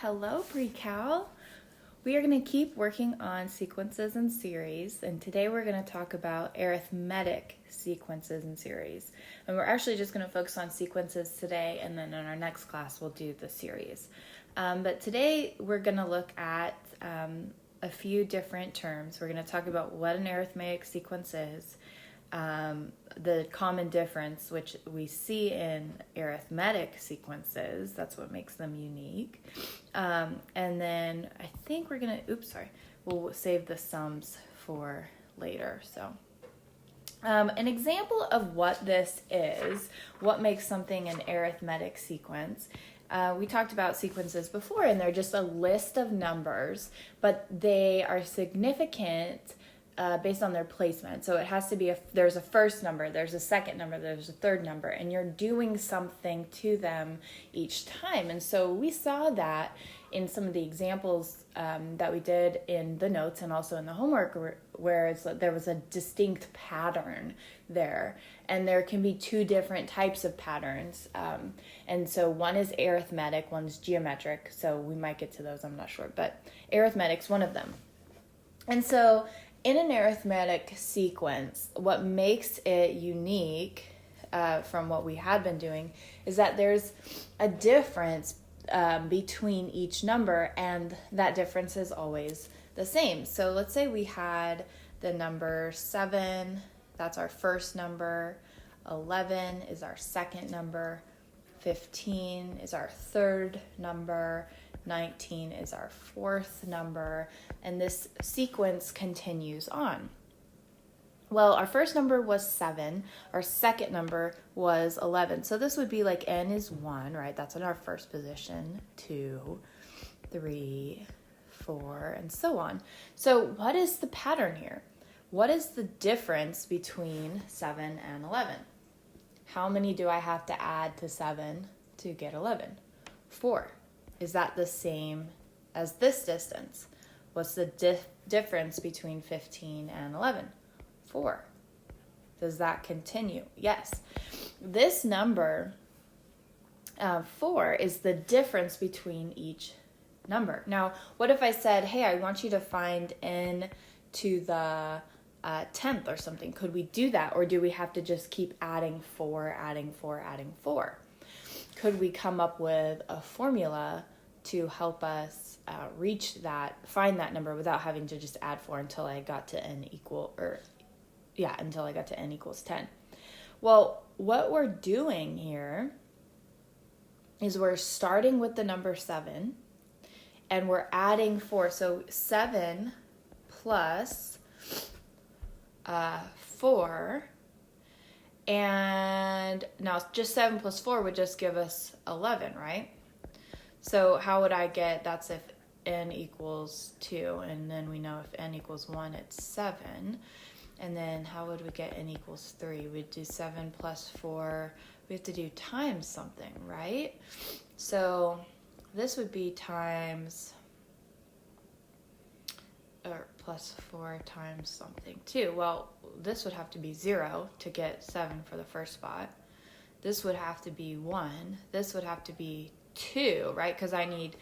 Hello, Pre-Cal. We are going to keep working on sequences and series, and today we're going to talk about arithmetic sequences and series. And we're actually just going to focus on sequences today, and then in our next class we'll do the series. But today we're going to look at a few different terms. We're going to talk about what an arithmetic sequence is, the common difference which we see in arithmetic sequences, that's what makes them unique, and then I think we're gonna we'll save the sums for later. So an example of what this is, what makes something an arithmetic sequence. We talked about sequences before, and they're just a list of numbers, but they are significant based on their placement. So it has to be there's a first number, there's a second number, there's a third number, and you're doing something to them each time. And so we saw that in some of the examples that we did in the notes and also in the homework, where there was a distinct pattern there. And there can be two different types of patterns. And so one is arithmetic, one's geometric. So we might get to those, I'm not sure. But arithmetic's one of them. And so in an arithmetic sequence, what makes it unique from what we had been doing is that there's a difference between each number, and that difference is always the same. So let's say we had the number 7, that's our first number, 11 is our second number, 15 is our third number, 19 is our fourth number, and this sequence continues on. Well, our first number was 7, our second number was 11. So this would be like n is 1, right? That's in our first position, 2, 3, 4, and so on. So what is the pattern here? What is the difference between 7 and 11? How many do I have to add to 7 to get 11? 4. Is that the same as this distance? What's the difference between 15 and 11? 4. Does that continue? Yes. This number, 4, is the difference between each number. Now, what if I said, hey, I want you to find n to the 10th or something? Could we do that? Or do we have to just keep adding 4, adding 4, adding 4? Could we come up with a formula to help us find that number without having to just add 4 until I got to n equals 10? Well, what we're doing here is we're starting with the number 7 and we're adding 4. So 7 plus 4, and now just 7 plus 4 would just give us 11, right? So how would I get, that's if n equals 2, and then we know if n equals 1, it's 7. And then how would we get n equals 3? We'd do 7 plus 4. We have to do times something, right? So this would be times, or plus 4 times something too. Well, this would have to be 0 to get 7 for the first spot. This would have to be 1. This would have to be 2, right? Because I need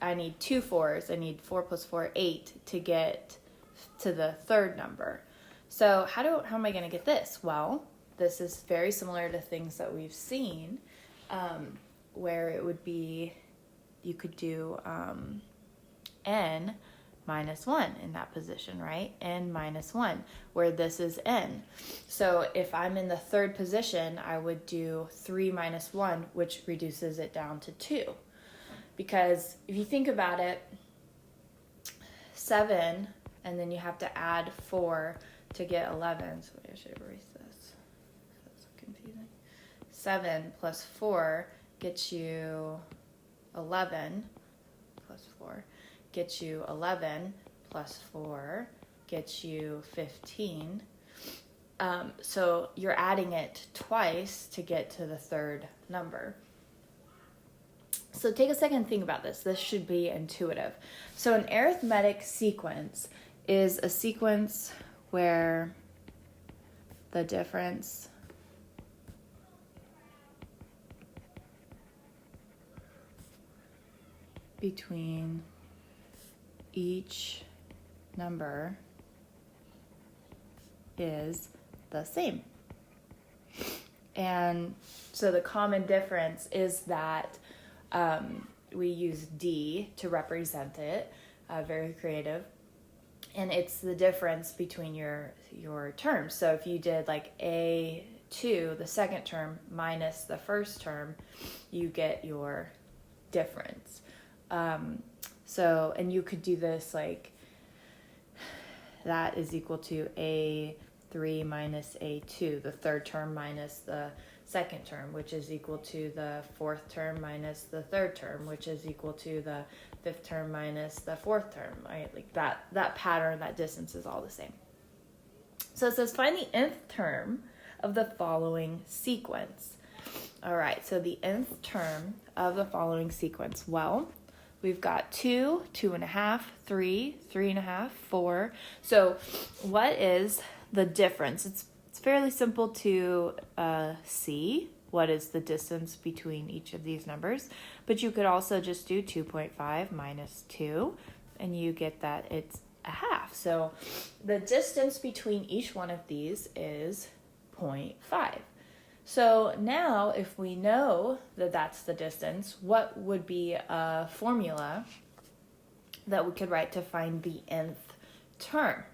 2 4s. I need 4 plus 4, 8 to get to the third number. So how am I going to get this? Well, this is very similar to things that we've seen, where it would be, you could do n minus 1 in that position, right? N minus 1, where this is n. So if I'm in the third position, I would do 3 minus 1, which reduces it down to 2. Because if you think about it, 7, and then you have to add 4 to get 11. So I should erase this. That's confusing. 7 plus 4 gets you 11, plus 4. Gets you 11 plus 4 gets you 15. So you're adding it twice to get to the third number. So take a second and think about this. This should be intuitive. So an arithmetic sequence is a sequence where the difference between each number is the same. And so the common difference is that we use D to represent it, very creative. And it's the difference between your terms. So if you did like A2, the second term, minus the first term, you get your difference. And you could do this like, that is equal to A3 minus A2, the third term minus the second term, which is equal to the fourth term minus the third term, which is equal to the fifth term minus the fourth term, right? Like that pattern, that distance is all the same. So it says find the nth term of the following sequence. All right, so the nth term of the following sequence. Well, we've got 2, 2.5, 3, 3.5, 4. So what is the difference? It's fairly simple to see what is the distance between each of these numbers, but you could also just do 2.5 minus 2, and you get that it's a half. So the distance between each one of these is 0.5. So now if we know that that's the distance, what would be a formula that we could write to find the nth term?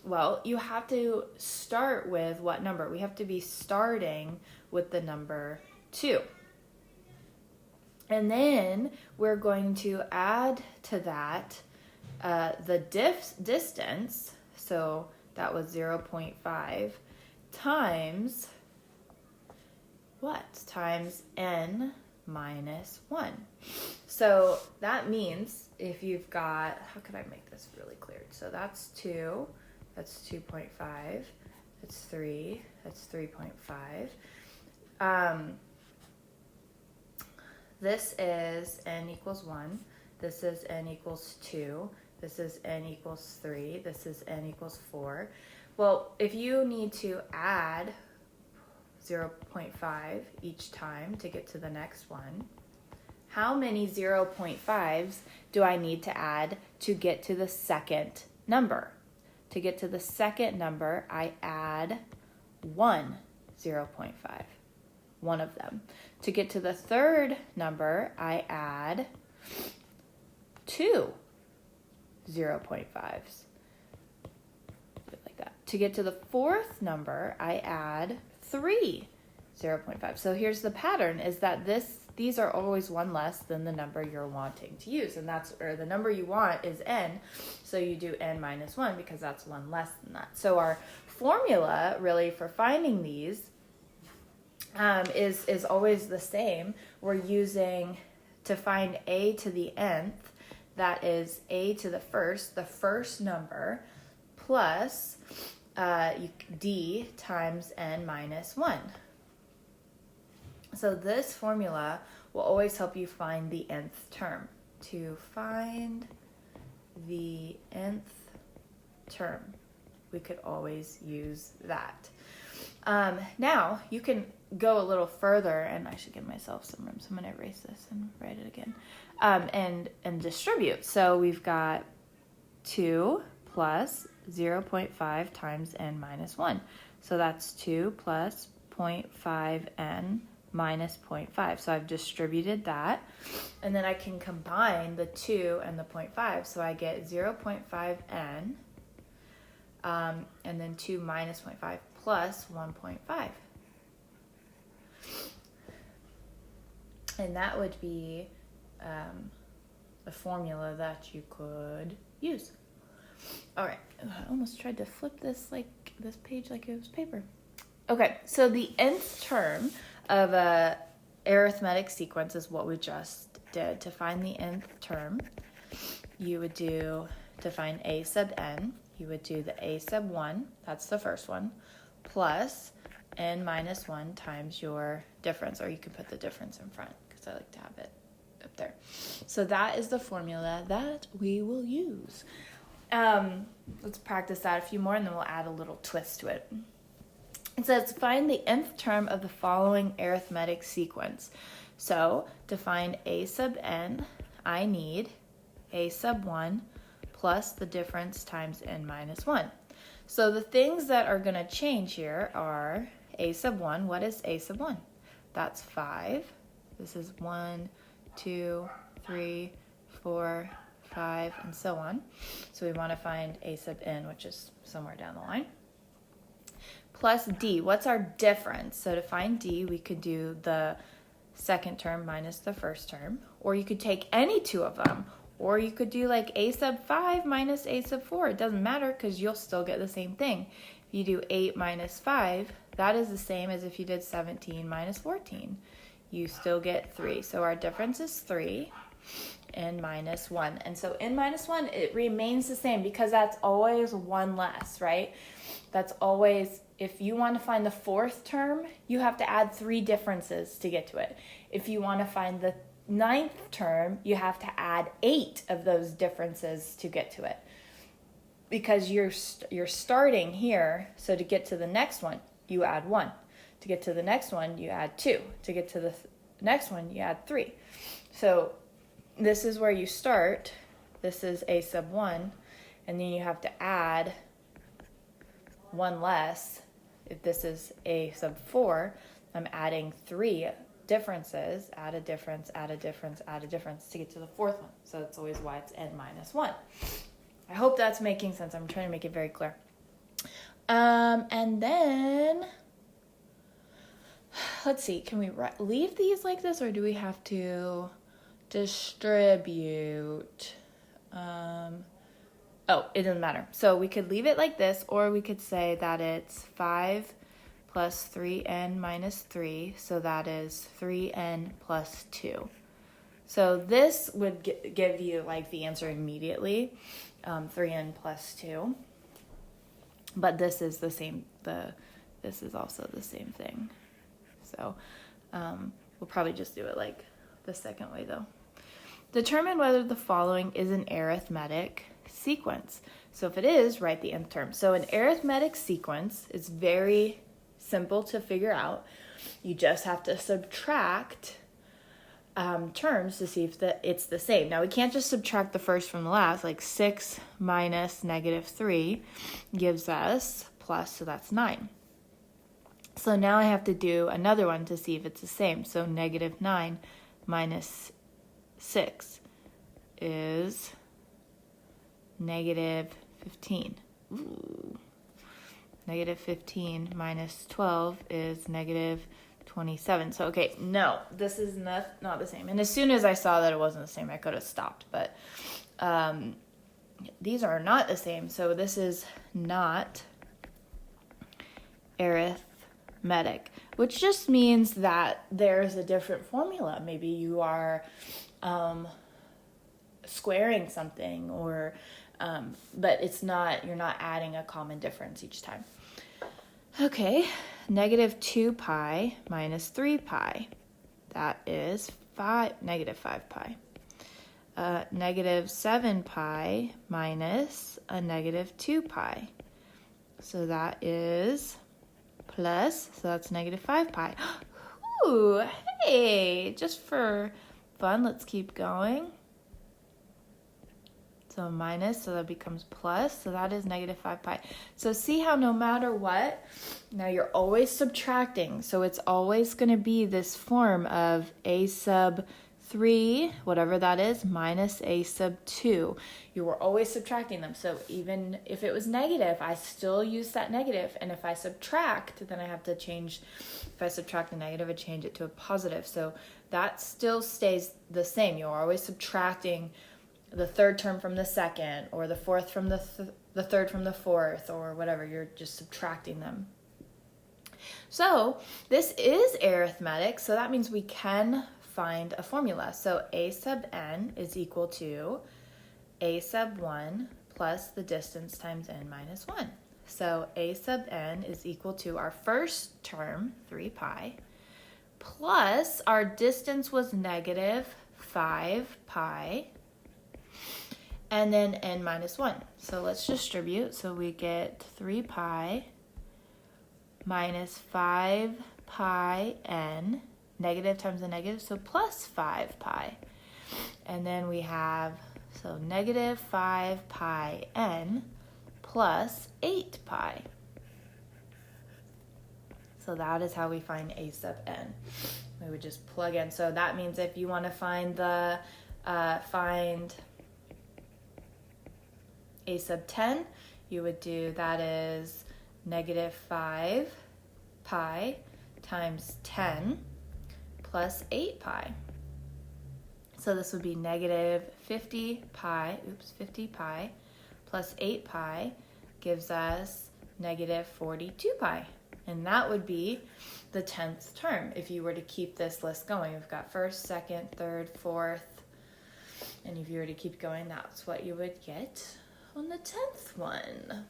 Well, you have to start with what number? We have to be starting with the number 2. And then we're going to add to that the distance, so that was 0.5, times what? Times n minus 1. So that means if you've got, how could I make this really clear? So that's 2, that's 2.5, that's 3, that's 3.5. This is n equals 1, this is n equals 2, this is n equals 3, this is n equals 4. Well, if you need to add 0.5 each time to get to the next one, how many 0.5s do I need to add to get to the second number? To get to the second number, I add 1 0.5, one of them. To get to the third number, I add 2 0.5s. Like that. To get to the fourth number, I add 3 0.5. So here's the pattern, is that these are always one less than the number you're wanting to use, and the number you want is n, so you do n minus 1 because that's one less than that. So our formula really for finding these is always the same. We're using, to find a to the nth, that is a to the first number, plus d times n minus 1. So this formula will always help you find the nth term. To find the nth term, we could always use that. Now, you can go a little further, and I should give myself some room, so I'm going to erase this and write it again, and distribute. So we've got 2 plus 0.5 times n minus 1. So that's 2 plus 0.5n minus 0.5. So I've distributed that. And then I can combine the 2 and the 0.5. So I get 0.5n, and then 2 minus 0.5 plus 1.5. And that would be a formula that you could use. All right, I almost tried to flip this page like it was paper. Okay, so the nth term of a arithmetic sequence is what we just did. To find the nth term, you would do, to find a sub n, you would do the a sub 1, that's the first one, plus n minus 1 times your difference, or you can put the difference in front because I like to have it up there. So that is the formula that we will use. Let's practice that a few more, and then we'll add a little twist to it. It says find the nth term of the following arithmetic sequence. So to find a sub n, I need a sub 1 plus the difference times n minus 1. So the things that are going to change here are a sub 1. What is a sub 1? That's 5. This is 1, 2, 3, 4, 5, and so on. So we want to find a sub n, which is somewhere down the line. Plus d. What's our difference? So to find d, we could do the second term minus the first term, or you could take any two of them, or you could do like a sub 5 minus a sub 4. It doesn't matter because you'll still get the same thing. If you do 8 minus 5, that is the same as if you did 17 minus 14. You still get 3. So our difference is 3, n minus 1. And so n minus 1, it remains the same because that's always one less, right? That's always, if you want to find the fourth term, you have to add 3 differences to get to it. If you want to find the ninth term, you have to add 8 of those differences to get to it. Because you're starting here, so to get to the next one, you add 1. To get to the next one, you add 2. To get to the next one, you add 3. So this is where you start. This is a sub 1, and then you have to add 1 less. If this is a sub 4, I'm adding 3 differences, add a difference, add a difference, add a difference to get to the fourth one. So that's always why it's n minus 1. I hope that's making sense. I'm trying to make it very clear. And then, let's see, can we leave these like this, or do we have to distribute? Oh, it doesn't matter. So we could leave it like this, or we could say that it's 5 plus 3n minus 3, so that is 3n plus 2. So this would give you like the answer immediately, 3n plus 2. But this is the same, this is also the same thing. So we'll probably just do it like the second way though. Determine whether the following is an arithmetic sequence. So if it is, write the nth term. So an arithmetic sequence is very simple to figure out. You just have to subtract terms to see if it's the same. Now we can't just subtract the first from the last, like 6 minus negative 3 gives us plus, so that's 9. So now I have to do another one to see if it's the same. So negative 9 minus 6 is negative 15. Ooh. Negative 15 minus 12 is negative 27. So, okay, no, this is not the same. And as soon as I saw that it wasn't the same, I could have stopped. But these are not the same. So this is not arithmetic, which just means that there's a different formula. Maybe you are squaring something, or but it's not, you're not adding a common difference each time. Okay, negative 2 pi minus 3 pi. That is negative 5 pi. Negative 7 pi minus a negative 2 pi. So that is plus, so that's negative 5 pi. Ooh, hey, just for fun, let's keep going. So minus, so that becomes plus, so that is negative 5 pi. So see how no matter what, now you're always subtracting. So it's always going to be this form of a sub 3, whatever that is, minus a sub 2. You were always subtracting them. So even if it was negative, I still use that negative. And if I subtract, then I have to change, if I subtract a negative, I change it to a positive. So that still stays the same. You're always subtracting the third term from the second, or the fourth from the third from the fourth, or whatever. You're just subtracting them. So this is arithmetic, so that means we can find a formula. So a sub n is equal to a sub 1 plus the distance times n minus 1. So a sub n is equal to our first term, 3 pi, plus our distance was negative 5 pi, and then n minus 1. So let's distribute. So we get 3 pi minus 5 pi n, negative times a negative, so plus 5 pi. And then we have, so negative 5 pi n plus 8 pi. So that is how we find a sub n. We would just plug in. So that means if you want to find the find a sub 10, you would do, that is negative 5 pi times 10 plus 8 pi. So this would be negative 50 pi plus 8 pi gives us negative 42 pi. And that would be the 10th term if you were to keep this list going. We've got first, second, third, fourth, and if you were to keep going, that's what you would get on the 10th one.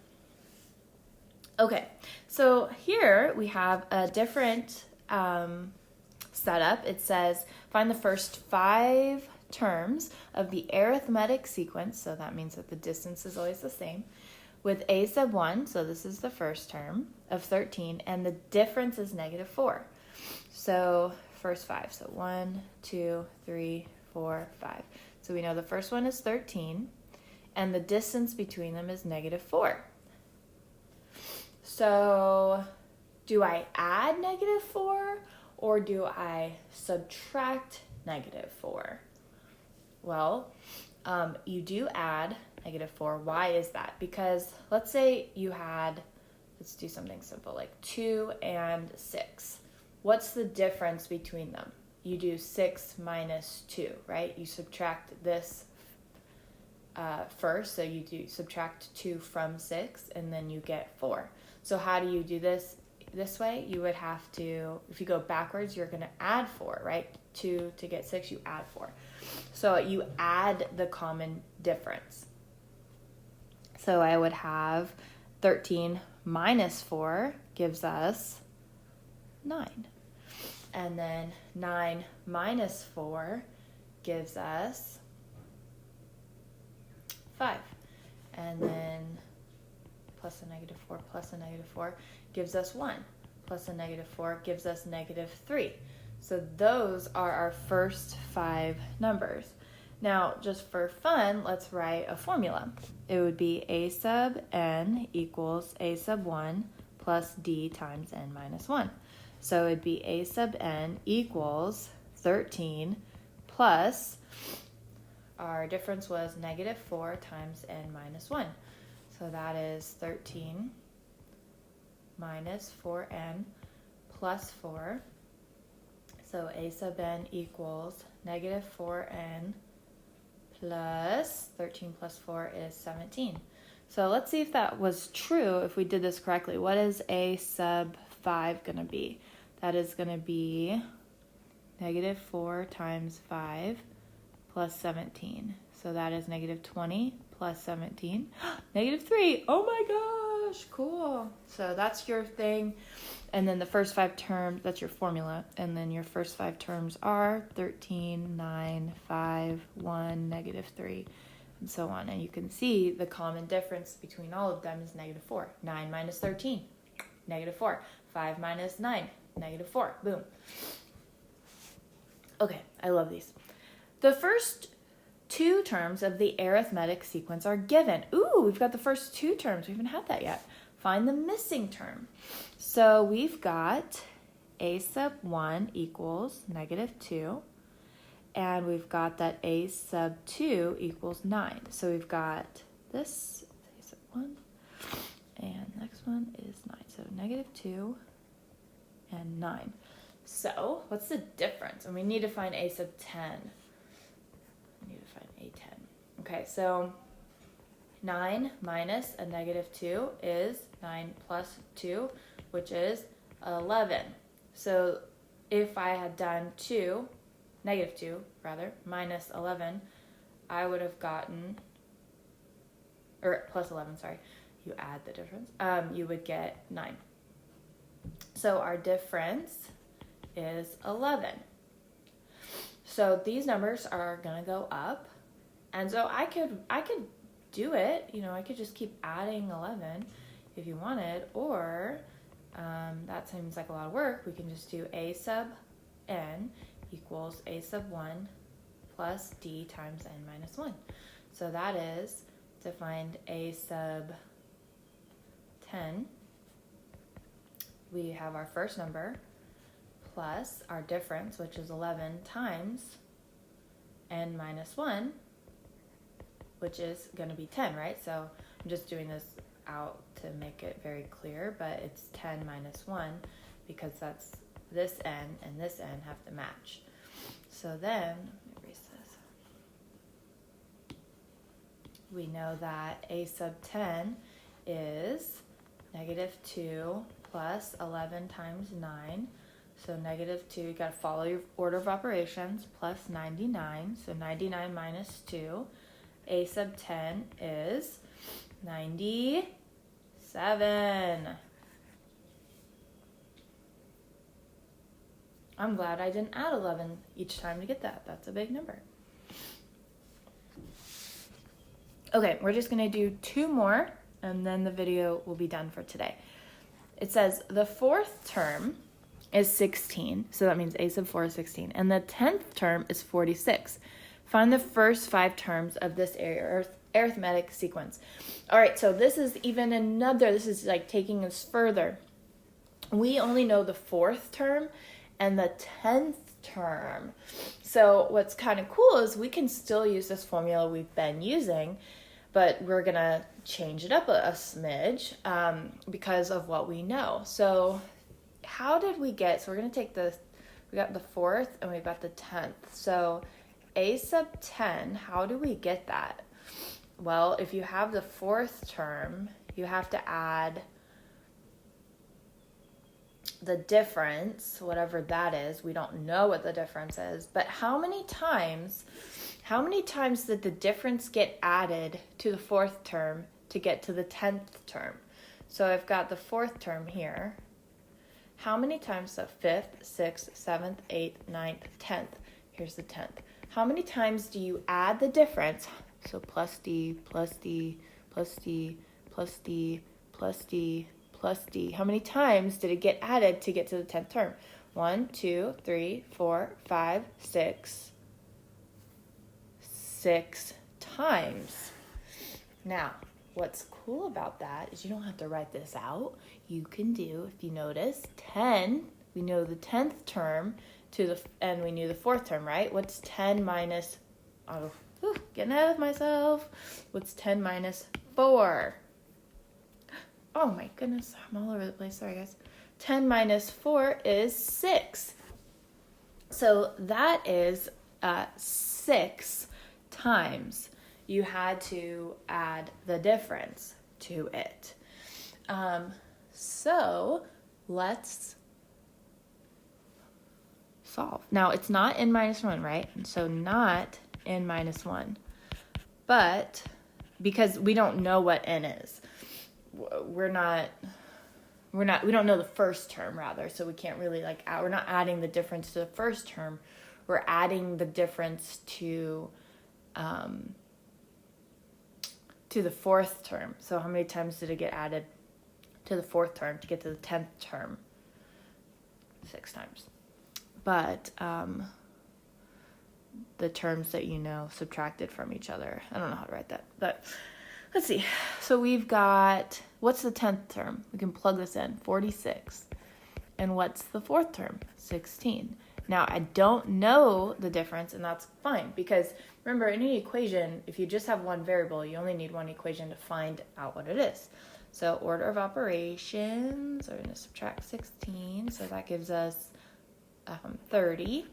Okay, so here we have a different setup. It says find the first 5 terms of the arithmetic sequence, so that means that the distance is always the same, with a sub 1, so this is the first term, of 13, and the difference is negative 4. So first 5, so 1, 2, 3, 4, 5. So we know the first one is 13, and the distance between them is negative 4. So do I add negative 4 or do I subtract negative 4? Well, you do add negative 4. Why is that? Because let's say you had, let's do something simple, like 2 and 6. What's the difference between them? You do 6 minus 2, right? You subtract this first, so you do subtract 2 from 6, and then you get 4. So how do you do this way? You would have to, if you go backwards, you're going to add 4, right? 2 to get 6, you add 4. So you add the common difference. So I would have 13 minus 4 gives us 9. And then 9 minus 4 gives us 5. And then plus a negative 4 plus a negative 4 gives us 1. Plus a negative 4 gives us negative 3. So those are our first 5 numbers. Now, just for fun, let's write a formula. It would be a sub n equals a sub 1 plus d times n minus 1. So it'd be a sub n equals 13 plus, our difference was negative 4 times n minus 1. So that is 13 minus 4n plus 4. So a sub n equals negative 4n plus 13 plus 4 is 17. So let's see if that was true, if we did this correctly. What is a sub 5 going to be? That is going to be negative 4 times 5 plus 17. So that is negative 20 plus 17. Negative 3. Oh my gosh, cool. So that's your thing. And then the first 5 terms, that's your formula. And then your first 5 terms are 13, 9, 5, 1, negative 3, and so on. And you can see the common difference between all of them is negative 4. 9 minus 13, negative 4. 5 minus 9, negative 4. Boom. Okay, I love these. The first 2 terms of the arithmetic sequence are given. Ooh, we've got the first 2 terms. We haven't had that yet. Find the missing term. So we've got a sub 1 equals negative 2. And we've got that a sub 2 equals 9. So we've got this, a sub 1, and the next one is 9. So negative 2 and 9. So what's the difference? And we need to find a sub 10. We need to find a 10. Okay, so 9 minus a negative 2 is 9 plus 2, which is 11. So if I had done negative 2, minus 11, I would have gotten, or plus 11, sorry, you add the difference, you would get 9. So our difference is 11. So these numbers are going to go up, and so I could do it, I could just keep adding 11 if you wanted, or that seems like a lot of work. We can just do a sub n equals a sub 1 plus d times n minus 1. So that is, to find a sub 10, we have our first number plus our difference, which is 11, times n minus 1, which is going to be 10, right? So I'm just doing this out to make it very clear, but it's 10 minus 1 because that's this n and this n have to match. So then, let me erase this. We know that a sub 10 is negative 2 plus 11 times 9. So negative 2, you got to follow your order of operations, plus 99. So 99 minus 2. A sub 10 is 97. I'm glad I didn't add 11 each time to get that. That's a big number. Okay, we're just going to do 2 more, and then the video will be done for today. It says the fourth term is 16, so that means a sub 4 is 16, and the 10th term is 46. Find the first 5 terms of this arithmetic sequence. All right, so this is even another, this is like taking us further. We only know the 4th term and the 10th term. So what's kind of cool is we can still use this formula we've been using, but we're going to change it up a smidge because of what we know. So how did we get, so we're going to take this, we got the 4th and we've got the 10th. So a sub 10, how do we get that? Well, if you have the 4th term, you have to add the difference, whatever that is. We don't know what the difference is, but how many times did the difference get added to the 4th term to get to the 10th term? So I've got the 4th term here. How many times, the 5th, 6th, 7th, 8th, 9th, 10th. Here's the 10th. How many times do you add the difference? So plus d, plus d, plus d, plus d, plus d, plus d. How many times did it get added to get to the 10th term? 1, 2, 3, 4, 5, 6. 6 times. Now, what's cool about that is you don't have to write this out. You can do, if you notice, 10. We know the 10th term and we knew the 4th term, right? What's 10 minus, getting ahead of myself. What's 10 minus 4? Oh my goodness, I'm all over the place. Sorry, guys. 10 minus 4 is 6. So that is 6 times you had to add the difference to it. So let's solve. Now it's not n minus 1, right? So not n minus 1. But because we don't know what n is, we don't know the first term rather, so we can't really we're not adding the difference to the first term. We're adding the difference to the 4th term. So how many times did it get added to the 4th term to get to the 10th term? 6 times. But the terms that you know subtracted from each other. I don't know how to write that, but let's see. So we've got, what's the 10th term? We can plug this in, 46. And what's the 4th term? 16. Now, I don't know the difference, and that's fine, because remember, in an equation, if you just have one variable, you only need one equation to find out what it is. So order of operations, we're going to subtract 16, so that gives us 30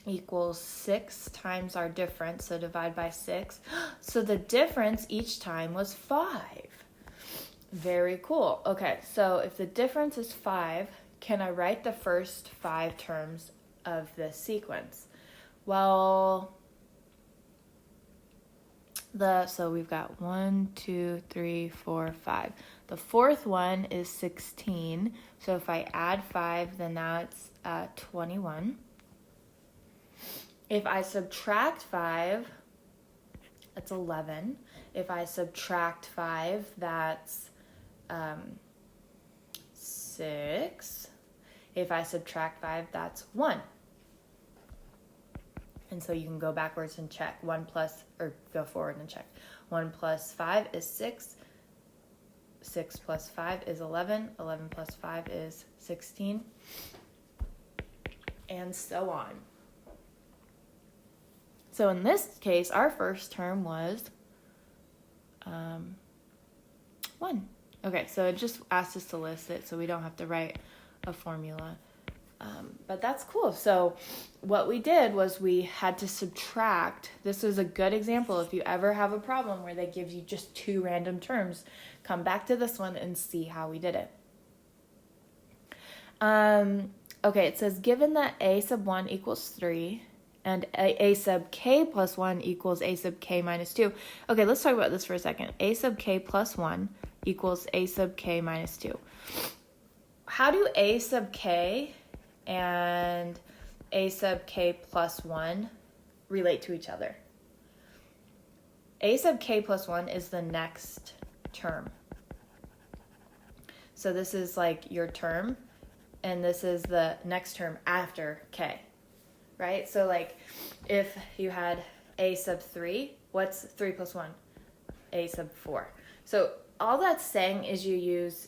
equals 6 times our difference, so divide by 6. So the difference each time was 5. Very cool. Okay, so if the difference is 5, can I write the first 5 terms of this sequence? Well, so we've got 1, 2, 3, 4, 5. The 4th one is 16. So if I add 5, then that's 21. If I subtract 5, that's 11. If I subtract 5, that's 6. If I subtract 5, that's 1. And so you can go backwards and check. Or go forward and check. 1 plus 5 is 6. 6 plus 5 is 11. 11 plus 5 is 16. And so on. So in this case, our first term was 1. Okay, so it just asked us to list it, so we don't have to write a formula. But that's cool. So what we did was we had to subtract. This is a good example. If you ever have a problem where they give you just 2 random terms, come back to this one and see how we did it. Okay, it says given that a sub 1 equals 3 and a sub k plus 1 equals a sub k minus 2. Okay, let's talk about this for a second. A sub k plus 1 equals a sub k minus 2. How do a sub k and a sub k plus 1 relate to each other? A sub k plus 1 is the next term. So this is like your term, and this is the next term after k, right? So like if you had a sub 3, what's 3 plus 1? A sub 4. So all that's saying is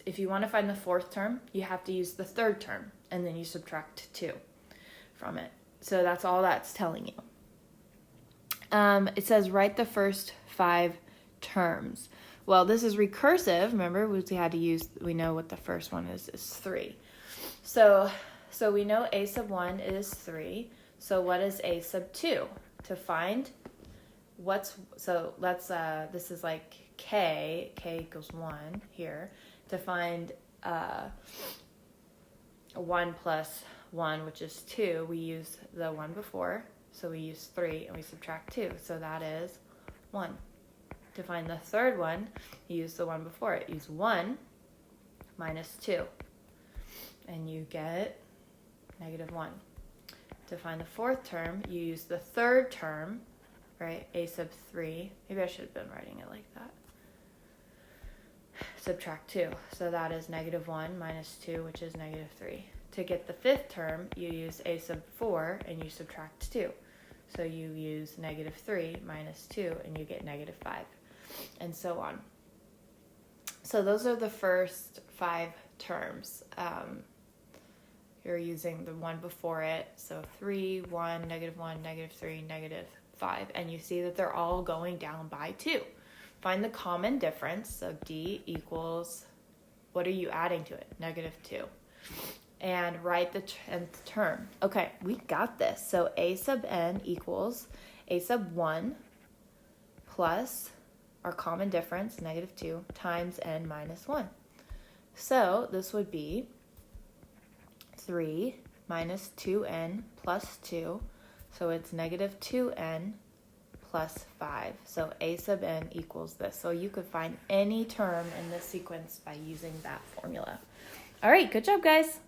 if you want to find the 4th term, you have to use the 3rd term, and then you subtract 2 from it. So that's all that's telling you. It says write the first 5 terms. Well, this is recursive. Remember, we know what the first one is 3. So we know a sub 1 is 3. So what is a sub 2? To find this is like k equals 1 here. To find 1 plus 1, which is 2, we use the one before. So we use 3 and we subtract 2. So that is 1. To find the 3rd one, you use the one before it. Use 1 minus 2. And you get -1. To find the 4th term, you use the 3rd term, right? A sub 3. Maybe I should have been writing it like that. Subtract 2. So that is -1 minus 2, which is -3. To get the 5th term, you use a sub 4 and you subtract 2. So you use -3 minus 2 and you get -5, and so on. So those are the first 5 terms. You're using the one before it. So 3, 1, -1, -3, -5. And you see that they're all going down by 2. Find the common difference. So D equals, what are you adding to it? -2. And write the 10th term. Okay, we got this. So a sub n equals a sub 1 plus our common difference, -2, times n minus 1. So this would be 3 minus 2n plus 2. So it's -2n plus 5. So a sub n equals this. So you could find any term in this sequence by using that formula. All right, good job, guys.